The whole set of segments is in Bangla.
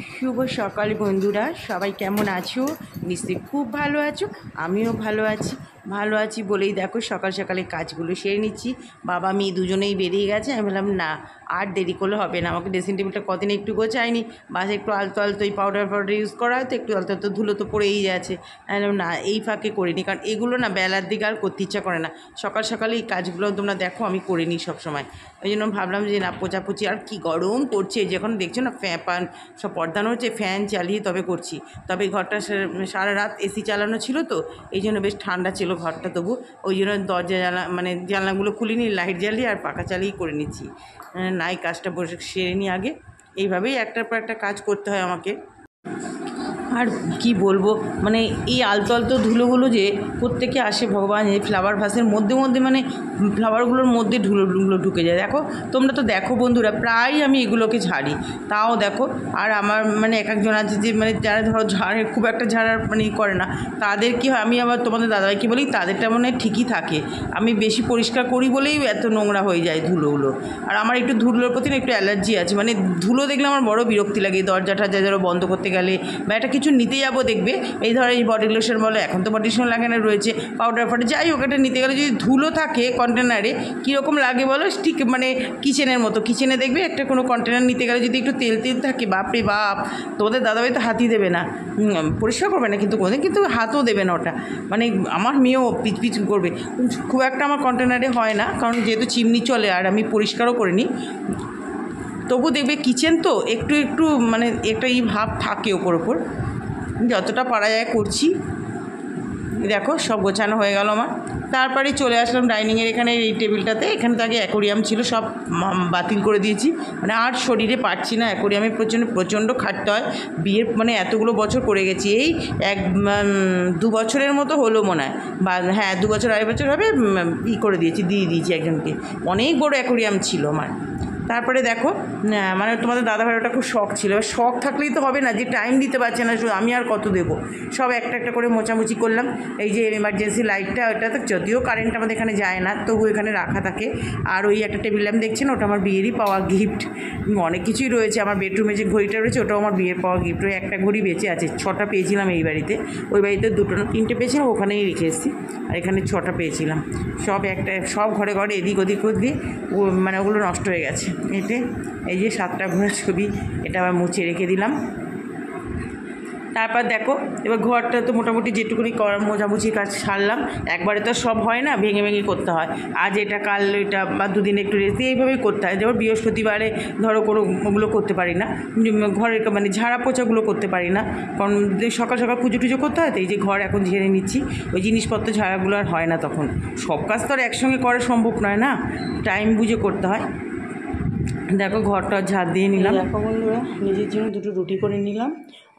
শুভ সকাল বন্ধুরা, সবাই কেমন আছো? নিশ্চয়ই খুব ভালো আছো। আমিও ভালো আছি বলেই দেখো সকাল সকালে কাজগুলো সেরে নিচ্ছি। বাবা মেয়ে দুজনেই বেরিয়ে গেছে। আমি বললাম না, আর দেরি করলে হবে না, আমাকে ড্রেসিং টেবিলটা কদিন একটু গোছায়নি, বাস একটু আলতো আলতো এই পাউডার ইউজ করা হয় তো একটু আলতো আলতো ধুলো তো পড়েই যাচ্ছে। আমি বললাম না, এই ফাঁকে করিনি, কারণ এগুলো না বেলার দিকে আর করতে ইচ্ছা করে না। সকাল সকালে এই কাজগুলো তোমরা দেখো আমি করে নিই সবসময়। ওই জন্য ভাবলাম যে না, পোচাপুচি আর কি গরম করছে, যখন দেখছো না ফ্যান সব পর্দানো হচ্ছে, ফ্যান চালিয়ে তবে করছি। তবে ঘরটা সারা রাত এসি চালানো ছিল তো এই জন্য বেশ ঠান্ডা ছিল ঘরটা, তবু ওই জন্য দরজা জানলাগুলো খুলিনি, লাইট জ্বালিয়ে আর পাখা চালিয়েই করে নিচ্ছি। না, এই কাজটা বসে সেরে নিই আগে। এইভাবেই একটার পর একটা কাজ করতে হয় আমাকে। আর কি বলবো, মানে এই আলতো আলতো ধুলোগুলো যে প্রত্যেকে আসে ভগবান, এই ফ্লাওয়ার ভাসের মধ্যে মানে ফ্লাওয়ারগুলোর মধ্যে ধুলোগুলো ঢুকে যায়। দেখো তোমরা তো দেখো বন্ধুরা, প্রায় আমি এগুলোকে ঝাড়ি, তাও দেখো। আর আমার মানে এক একজন আছে যে যারা ধরো ঝাড়ে, খুব একটা ঝাড়ার করে না, তাদের কি হয়, আমি আবার তোমাদের দাদাভাইকে বলি তাদেরটা ঠিকই থাকে। আমি বেশি পরিষ্কার করি বলেই এত নোংরা হয়ে যায় ধুলোগুলো। আর আমার একটু ধুলোর প্রতি না একটু অ্যালার্জি আছে, ধুলো দেখলে আমার বড় বিরক্তি লাগে। দরজাটা ধরো বন্ধ করতে গেলে বা একটা কিছু নিতে যাবো, দেখবে এই ধরো এই বডি লোশন বলো, এখন তো বডি লোশন লাগানো রয়েছে, পাউডার যাই হোক, এটা নিতে গেলে যদি ধুলো থাকে কন্টেনারে, কীরকম লাগে বলো? ঠিক কিচেনের মতো। কিচেনে দেখবে একটা কোনো কন্টেনার নিতে গেলে যদি একটু তেল থাকে, বাপরে বাপ, তোমাদের দাদাভাই তো হাতই দেবে না, পরিষ্কার করবে না কিন্তু কোনোদিন, কিন্তু হাতও দেবে না ওটা। আমার মেয়েও পিচ করবে। খুব একটা আমার কন্টেনারে হয় না, কারণ যেহেতু চিমনি চলে আর আমি পরিষ্কারও করে নিই। তবু দেখবে কিচেন তো একটু একটা এই ভাব থাকে ওপর যতটা পারা যায় করছি। দেখো সব গোছানো হয়ে গেল আমার। তারপরে চলে আসলাম ডাইনিংয়ের এখানে, এই টেবিলটাতে। এখানে তো আগে অ্যাকোরিয়াম ছিল, সব বাতিল করে দিয়েছি। আর শরীরে পারছি না, অ্যাকোরিয়ামে প্রচণ্ড খাটতে হয়। বিয়ের এতগুলো বছর করে গেছি, এই 2 বছরের মতো হলো মনে হয়, বা হ্যাঁ 2 বছর 2.5 বছর হবে, করে দিয়ে দিয়েছি একজনকে। অনেক বড় অ্যাকোরিয়াম ছিল আমার। তারপরে দেখো তোমাদের দাদাভাইয়ের ওটা খুব শখ ছিল। শখ থাকলেই তো হবে না, যে টাইম দিতে পারছে না, শুধু আমি আর কত দেবো। সব একটা একটা করে মোচামুচি করলাম। এই যে এমার্জেন্সি লাইটটা, ওটা তো যদিও কারেন্ট আমাদের এখানে যায় না, তবু এখানে রাখা থাকে। আর ওই একটা টেবিল ল্যাম্প দেখছেন, ওটা আমার বিয়েরই পাওয়া গিফট। অনেক কিছুই রয়েছে আমার বেডরুমে, যে ঘড়িটা রয়েছে ওটাও আমার বিয়ের পাওয়া গিফট। ওই একটা ঘড়ি বেঁচে আছে, 6টা পেয়েছিলাম এই বাড়িতে। ওই বাড়িতে 2টো না 3টে পেয়েছিলাম, ওখানেই রেখে এসেছি। আর এখানে 6টা পেয়েছিলাম। সব ঘরে এদিক ওদিক দিয়ে ওগুলো নষ্ট হয়ে গেছে। এতে এই যে 7টা ঘোড়ার ছবি, এটা আবার মুছে রেখে দিলাম। তারপর দেখো এবার ঘরটা তো মোটামুটি যেটুকুনি মোছামুছি কাজ সারলাম। একবারে তো সব হয় না, ভেঙে করতে হয়। আজ এটা কাল এটা, বা দুদিন একটু রেস্ট দিয়ে এইভাবেই করতে হয়। যেমন বৃহস্পতিবারে ধরো কোনো ওগুলো করতে পারি না, ঘরের ঝাড়া পোছাগুলো করতে পারি না, কারণ সকাল সকাল পুজো টুজো করতে হয়। তো এই যে ঘর এখন ঝেড়ে নিচ্ছি, ওই জিনিসপত্র ঝাড়াগুলো আর হয় না তখন। সব কাজ তো আর একসঙ্গে করা সম্ভব নয় না, টাইম বুঝে করতে হয়। দেখো ঘরটা ঝাড় দিয়ে নিলাম। দেখো বন্ধুরা, নিজের জন্য 2টো রুটি করে নিলাম,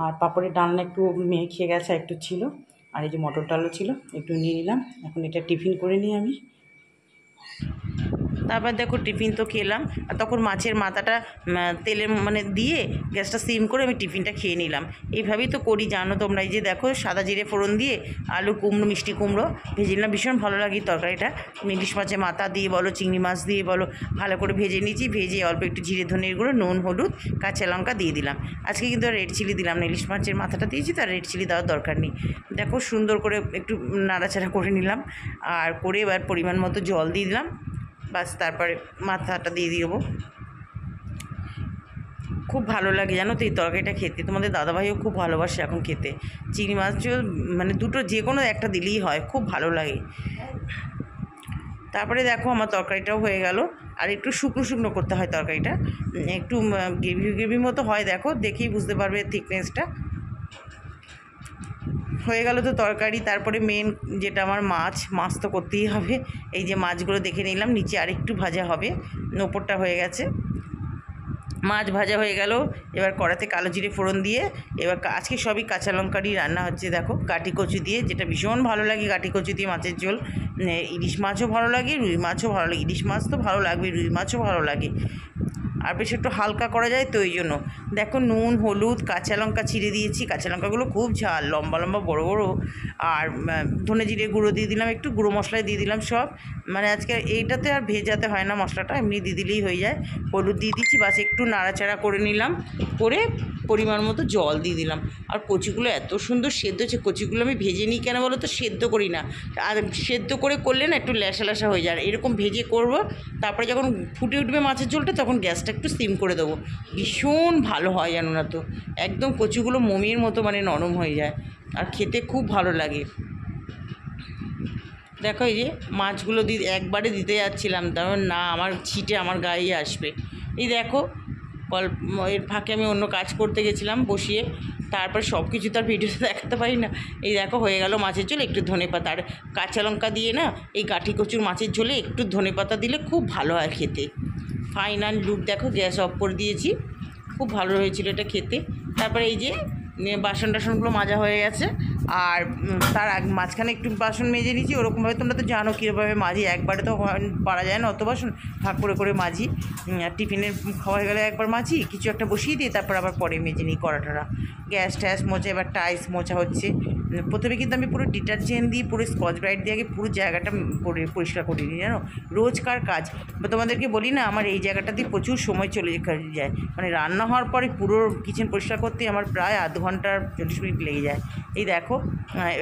আর পাঁপড়ের ডালনা একটু মেয়ে খেয়ে গেছে, একটু ছিল। আর এই যে মটর ডালও ছিল, একটু নিয়ে নিলাম। এখন এটা টিফিন করে নিই আমি। তারপর দেখো টিফিন তো খেলাম, আর তখন মাছের মাথাটা তেলে দিয়ে গ্যাসটা সিম করে আমি টিফিনটা খেয়ে নিলাম। এইভাবেই তো করি, জানো তোমরা। এই যে দেখো সাদা জিরে ফোড়ন দিয়ে আলু কুমড়ো, মিষ্টি কুমড়ো ভেজে নিলাম। ভীষণ ভালো লাগে তরকারিটা। ইলিশ মাছের মাথা দিয়ে বলো, চিংড়ি মাছ দিয়ে বলো, ভালো করে ভেজে নিয়েছি। ভেজে অল্প একটু জিরে ধনের গুঁড়ো, নুন, হলুদ, কাঁচা লঙ্কা দিয়ে দিলাম। আজকে কিন্তু আর রেড চিলি দিলাম না, ইলিশ মাছের মাথাটা দিয়েছি, তার রেড চিলি দেওয়ার দরকার নেই। দেখো সুন্দর করে একটু নাড়াচাড়া করে নিলাম, আর করে এবার পরিমাণ মতো জল দিয়ে দিলাম। বাস, তারপরে মাথাটা দিয়ে দেবো। খুব ভালো লাগে জানো তো এই তরকারিটা খেতে। তোমাদের দাদাভাইও খুব ভালোবাসে এখন খেতে। চিংড়ি মাছও 2টো যে কোনো একটা দিলেই হয়, খুব ভালো লাগে। তারপরে দেখো আমার তরকারিটাও হয়ে গেল। আর একটু শুকনো করতে হয় তরকারিটা, একটু গ্রেভি মতো হয়। দেখো দেখেই বুঝতে পারবে থিকনেসটা। হয়ে গেল তো তরকারি। তারপরে মেন যেটা আমার মাছ তো করতেই হবে। এই যে মাছগুলো দেখে নিলাম, নিচে আরেকটু ভাজা হবে, ওপরটা হয়ে গেছে। মাছ ভাজা হয়ে গেল। এবার কড়াতে কালো জিরে ফোড়ন দিয়ে, এবার আজকে সবই কাঁচা লঙ্কারই রান্না হচ্ছে। দেখো গাঁটি কচু দিয়ে, যেটা ভীষণ ভালো লাগে গাঁটি কচু দিয়ে মাছের ঝোল। ইলিশ মাছও ভালো লাগে, রুই মাছও ভালো লাগে। ইলিশ মাছ তো ভালো লাগবে, রুই মাছও ভালো লাগে। আর বেশ একটু হালকা করা যায় তো ওই জন্য। দেখো নুন, হলুদ, কাঁচা লঙ্কা ছিঁড়ে দিয়েছি। কাঁচা লঙ্কাগুলো খুব ঝাল, লম্বা বড় বড়। আর ধনে জিরে গুঁড়ো দিয়ে দিলাম, একটু গুঁড়ো মশলাই দিয়ে দিলাম সব। আজকে এইটাতে আর ভেজাতে হয় না মশলাটা, এমনি দিয়ে দিলেই হয়ে যায়। হলুদ দিয়ে দিচ্ছি, বাস একটু নাড়াচাড়া করে নিলাম। করে পরিমাণ মতো জল দিয়ে দিলাম। আর কচিগুলো এত সুন্দর সেদ্ধ হচ্ছে। কচিগুলো আমি ভেজে নিই কেন বলো তো, সেদ্ধ করি না। আর সেদ্ধ করলে না একটু ল্যাসা ল্যাসা হয়ে যায়। আর এরকম ভেজে করব, তারপরে যখন ফুটে উঠবে মাছের ঝোলটা তখন গ্যাসটা একটু সিম করে দেবো। ভীষণ ভালো হয় জানো না তো, একদম কচিগুলো মোমের মতো মানে নরম হয়ে যায় আর খেতে খুব ভালো লাগে। দেখো এই যে মাছগুলো একবারে দিতে যাচ্ছিলাম, তারপর না আমার ছিটে আমার গায়ে আসবে। এই দেখো এর ফাঁকে আমি অন্য কাজ করতে গেছিলাম বসিয়ে, তারপর সব কিছু তার ভিডিওতে দেখাতে পারি না। এই দেখো হয়ে গেল মাছের ঝোল। একটু ধনেপাতা আর কাঁচা লঙ্কা দিয়ে না, এই গাঁঠি কচুর মাছের ঝোলে একটু ধনেপাতা দিলে খুব ভালো হয় খেতে। ফাইনাল লুক দেখো, গ্যাস অফ করে দিয়েছি। খুব ভালো হয়েছিল এটা খেতে। তারপরে এই যে বাসন টাসনগুলো মাজা হয়ে গেছে। আর তার মাঝখানে একটু বাসন মেজে নিয়েছি। ওরকমভাবে তোমরা তো জানো কীভাবে মাজি, একবারে তো পারা যায় না অত বাসন, ভাগ করে করে মাজি। টিফিনের খাওয়া হয়ে গেলে একবার মাজি, কিছু একটা বসিয়ে দিয়ে তারপর আবার পরে মেজে নিই কড়াটা। গ্যাস ট্যাস মোছা, এবার টাইলস মোছা হচ্ছে। প্রথমে কিন্তু আমি পুরো ডিটারজেন্ট দিয়ে, পুরো স্কচ ব্রাইট দিয়ে আগে পুরো জায়গাটা পরিষ্কার করে নিই জানো। রোজকার কাজ। তোমাদেরকে বলি না, আমার এই জায়গাটাতে প্রচুর সময় চলে যায়। মানে রান্না হওয়ার পরে পুরো কিচেন পরিষ্কার করতে আমার প্রায় আধ ঘন্টার 40 মিনিট লেগে যায়। এই দেখো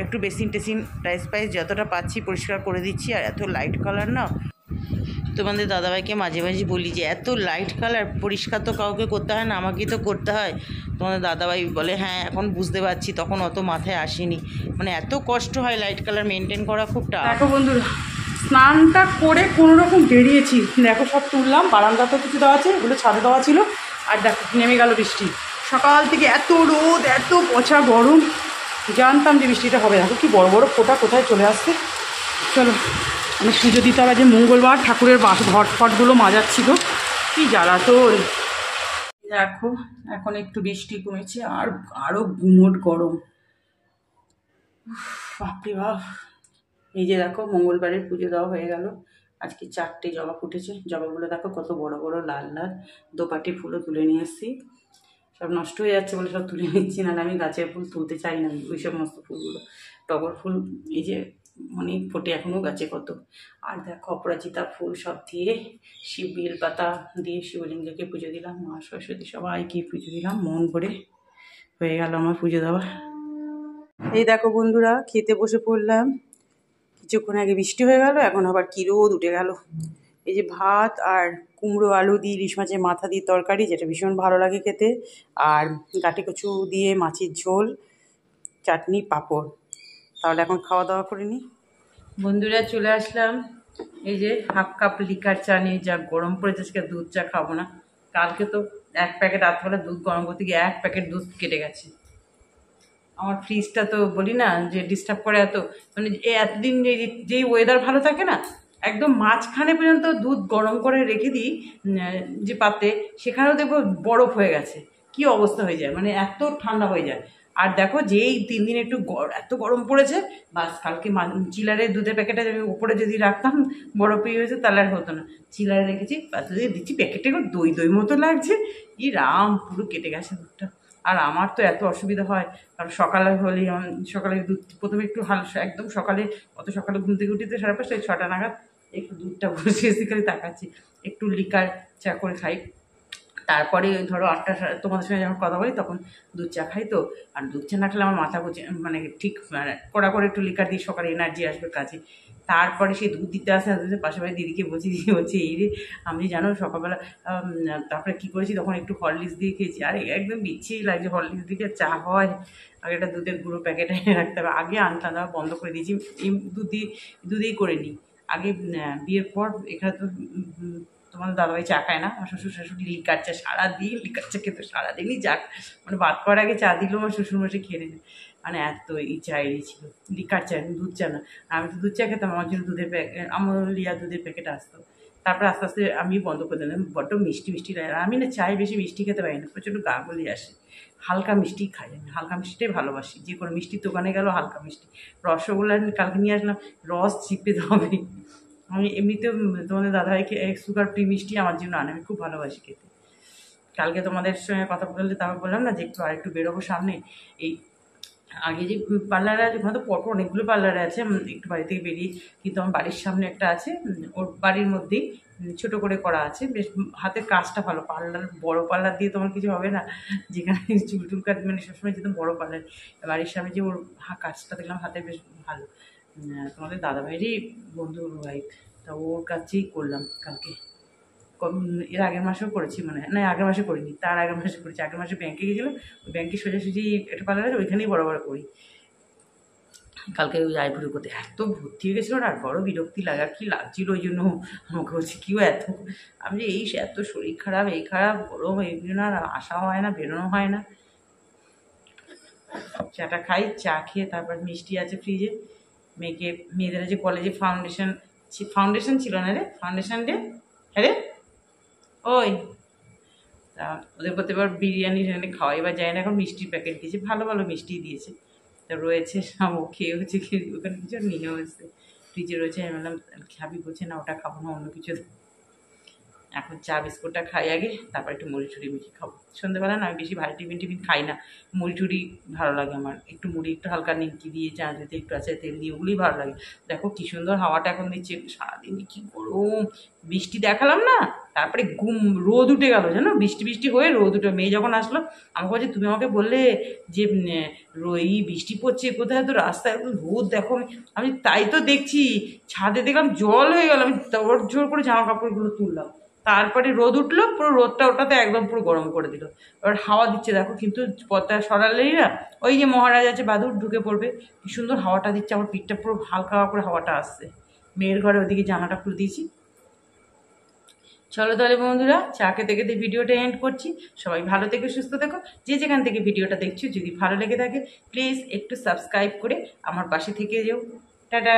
একটু বেসিন টেসিন টাইস পাইস যতটা পাচ্ছি পরিষ্কার করে দিচ্ছি। আর এত লাইট কালার না, তোমাদের দাদাভাইকে মাঝে মাঝে বলি যে এত লাইট কালার পরিষ্কার তো কাউকে করতে হয় না, আমাকেই তো করতে হয়। তোমাদের দাদাভাই বলে হ্যাঁ এখন বুঝতে পারছি, তখন অত মাথায় আসেনি। মানে এত কষ্ট হয় লাইট কালার মেনটেন করা, খুব টাফ। দেখো বন্ধুরা, স্নানটা করে কোনো রকম বেরিয়েছি। দেখো সব তুললাম, বারান্দা তো কিছু দেওয়া আছে, ওগুলো ছাদে দেওয়া ছিল। আর দেখো নেমে গেল বৃষ্টি। সকাল থেকে এত রোদ, এত পচা গরম, জানতাম যে বৃষ্টিটা হবে। দেখো কি বড় বড় ফোঁটা কোথায় চলে আসছে। চলো আমি পুজো দিতে হবে, যে মঙ্গলবার ঠাকুরের ঘট ফটগুলো মাজাচ্ছি। তো কী জ্বালা তো। দেখো এখন একটু বৃষ্টি কমেছে, আর আরও গুমোট গরম। বাপরে বাপ। এই যে দেখো মঙ্গলবারের পুজো দেওয়া হয়ে গেল। আজকে 4টে জবা ফুটেছে। জবাগুলো দেখো কত বড় বড় লাল লাল। দোপাটি ফুলও তুলে নিয়ে এসেছি। সব নষ্ট হয়ে যাচ্ছে বলে সব তুলে নিচ্ছি, না আমি গাছের ফুল তুলতে চাই না, ওই সমস্ত ফুলগুলো। টগর ফুল এই যে অনেক ফোটে এখনও গাছে কত। আর দেখো অপরাজিতা ফুল সব দিয়ে, বেল পাতা দিয়ে শিবলিঙ্গকে পুজো দিলাম, মা সরস্বতী সবাইকে পুজো দিলাম মন ভরে। হয়ে গেল আমার পুজো দেওয়া। এই দেখো বন্ধুরা, খেতে বসে পড়লাম। কিছুক্ষণ আগে বৃষ্টি হয়ে গেল, এখন আবার কি রোদ উঠে গেল। এই যে ভাত আর কুমড়ো আলু দিয়ে ইলিশ মাছের মাথা দিয়ে তরকারি, যেটা ভীষণ ভালো লাগে খেতে। আর গাঁটি কচু দিয়ে মাছের ঝোল, চাটনি, পাঁপড়। তাহলে এখন খাওয়া দাওয়া করে নিই। বন্ধুরা চলে আসলাম। এই যে হাফ কাপ লিকার চা নিয়ে, যা গরম পড়েছে আজকে দুধ চা খাবো না। কালকে তো 1 প্যাকেট রাতবেলা দুধ গরম করতে গিয়ে 1 প্যাকেট দুধ কেটে গেছে। আমার ফ্রিজটা তো বলি না যে ডিস্টার্ব করে এত, মানে এতদিন যেই ওয়েদার ভালো থাকে না, একদম মাঝখানে পর্যন্ত দুধ গরম করে রেখে দিই যে পাত্রে, সেখানেও দেখবো বরফ হয়ে গেছে। কি অবস্থা হয়ে যায়, মানে এত ঠান্ডা হয়ে যায়। আর দেখো যেই 3 দিন একটু এত গরম পড়েছে, বাস কালকে চিলারের দুধের প্যাকেটে উপরে যদি রাখতাম বরফ হয়েছে তাহলে আর হতো না। চিলারে রেখেছি, দিয়ে দিচ্ছি প্যাকেটে, দই দই মতো লাগছে। ই রাম, পুরো কেটে গেছে দুধটা। আর আমার তো এত অসুবিধা হয়, কারণ সকালে হলেই সকালে দুধ প্রথমে একটু একদম সকালে, অত সকালে ঘুম থেকে উঠিতে 5:30 6টা নাগাদ একটু দুধটা বসিয়ে খালি তাকাচ্ছি, একটু লিকার চা করে খাই। তারপরে ধরো 8টা তোমাদের সঙ্গে যখন কথা বলি তখন দুধ চা খাই। তো আর দুধ চা না খেলে আমার মাথা ঘুরছে, মানে ঠিক কড়া করে একটু লিকার দিয়ে সকালে এনার্জি আসবে কাজে। তারপরে সেই দুধ দিতে আসে পাশে বাড়ি দিদিকে বলছি এই রে আমি জানো সকালবেলা তারপরে কী করেছি, তখন একটু হরলিক্স দিয়ে খেয়েছি। আর একদম বিচ্ছিরি লাগছে, হরলিক্স দিয়ে চা হয়। আগে একটা দুধের গুঁড়ো প্যাকেটে রাখতে হবে, আগে আনতাম, বন্ধ করে দিয়েছি। এই দুধেই করে নিই আগে। বিয়ের পর এখানে তো তোমার দাদাভাই চা খায় না, আমার শ্বশুর শাশুড়ি লিকার চা, সারাদিন লিকার চা খেতে, সারাদিনই চা, মানে ভাত খাওয়ার আগে চা দিলেও আমার শ্বশুরমশাই খেয়ে নেবে। মানে এত ইচ্ছা ছিল লিকার চা, দুধ চা না। আমি তো দুধ চা খেতাম, আমার জন্য দুধের প্যাকেট, আমলিয়া দুধের প্যাকেট আসতো। তারপরে আস্তে আস্তে আমি বন্ধ করে দিলাম, বড্ড মিষ্টি মিষ্টি লাগে। আমি না চায়ে বেশি মিষ্টি খেতে পারি না, প্রচণ্ড গা গলি আসে। হালকা মিষ্টি খাই আমি, হালকা মিষ্টিটাই ভালোবাসি। যে কোনো মিষ্টির দোকানে গেলেও হালকা মিষ্টি। রসগোল্লা কালকে নিয়ে আসলাম, রস চিপে হবে। আমি এমনিতেও তোমাদের দাদাভাইকে সুগার ফ্রি মিষ্টি আমার জন্য আনে, আমি খুব ভালোবাসি খেতে। কালকে তোমাদের সঙ্গে কথা বললে তারপর বললাম না যে আরেকটু বেরোবো সামনে, এই আগে যে পার্লারে আছে ওখানে তো পরপর অনেকগুলো পার্লারে আছে, একটু বাড়ি থেকে বেরিয়ে, কিন্তু আমার বাড়ির সামনে একটা আছে, ওর বাড়ির মধ্যেই ছোট করে করা আছে, বেশ হাতের কাজটা ভালো। পার্লার বড় পার্লার দিয়ে তোমার কিছু হবে না, যেখানে চুল টুল কাট মানে সবসময় যেতাম বড় পার্লার। বাড়ির সামনে যে ওর কাজটা দেখলাম হাতে বেশ ভালো। তোমাদের দাদাভাইয়েরই বন্ধুর ওয়াইফ, তা ওর কাছেই করলাম কালকে। এর আগের মাসেও করেছি মনে হয়, না আগের মাসে করিনি, তার আগের মাসে করেছি। আগের মাসে ব্যাংকে গেছিলাম, ওই ব্যাংকে সোজাসুজি একটা পার্লার আছে, ওইখানেই বড় বড় করি। কালকে ওই আইব্রো করতে এত ভর্তি হয়ে গেছিলো না, আর বড় বিরক্তি লাগা কি লাগছিল, ওই জন্য আমাকে বলছি কিও এত, আমি যে এই এত শরীর খারাপ, এই খারাপ গরম, এই জন্য আর আসা হয় না, বেরোনো হয় না। চাটা খাই, চা খেয়ে তারপর মিষ্টি আছে ফ্রিজে, মেয়েদের যে কলেজে ফাউন্ডেশন ছিল না রে, ফাউন্ডেশন ডে, হ্যাঁ রে ওই, তা ওদের করতে এবার বিরিয়ানি খাওয়াই বা যায় না, এখন মিষ্টির প্যাকেট দিয়েছে, ভালো ভালো মিষ্টি দিয়েছে। তা রয়েছে সব, ও খেয়ে হচ্ছে খেয়ে ওখানে কিছু নিয়েও এসছে, ফ্রিজে রয়েছে। আমি বললাম খাবি, বলছে না ওটা খাবো না, অন্য কিছু। এখন চা বিস্কুটটা খাই আগে, তারপর একটু মুড়ি টুড়ি মেখে খাবো সন্ধ্যেবেলা। না আমি বেশি ভারী টিফিন খাই না, মুড়ি টুড়ি ভালো লাগে আমার, একটু মুড়ি একটু হালকা নিমকি দিয়ে, চা দিতে একটু আছে তেল দিয়ে, ওগুলোই ভালো লাগে। দেখো কি সুন্দর হাওয়াটা এখন দিচ্ছে, সারাদিন কি গরম, বৃষ্টি দেখালাম না, তারপরে রোদ উঠে গেল জানো, বৃষ্টি বৃষ্টি হয়ে রোদ উঠে, মেয়ে যখন আসলো আমাকে বলছে তুমি আমাকে বললে যে এই বৃষ্টি পড়ছে কোথায়, তো রাস্তায় রোদ দেখো। আমি তাই তো দেখছি, ছাদে দেখলাম জল হয়ে গেল, আমি জোর করে জামা কাপড়গুলো তুললাম, তারপরে রোদ উঠলো, পুরো রোদটা ওটাতে একদম পুরো গরম করে দিল। এবার হাওয়া দিচ্ছে দেখো, কিন্তু পথটা সরালেই না ওই যে মহারাজ আছে বাদুর ঢুকে পড়বে, কি সুন্দর হাওয়াটা দিচ্ছে, আমার পিঠটা পুরো হালকা করে হাওয়াটা আসছে। মেয়ের ঘরে ওদিকে জানাটা খুলে দিয়েছি। চলো তাহলে বন্ধুরা, চা খেতে খেতে ভিডিওটা এন্ড করছি। সবাই ভালো থেকে সুস্থ থেকো, যে যেখান থেকে ভিডিওটা দেখছো, যদি ভালো লেগে থাকে প্লিজ একটু সাবস্ক্রাইব করে আমার পাশে থেকে যেও। টাটা।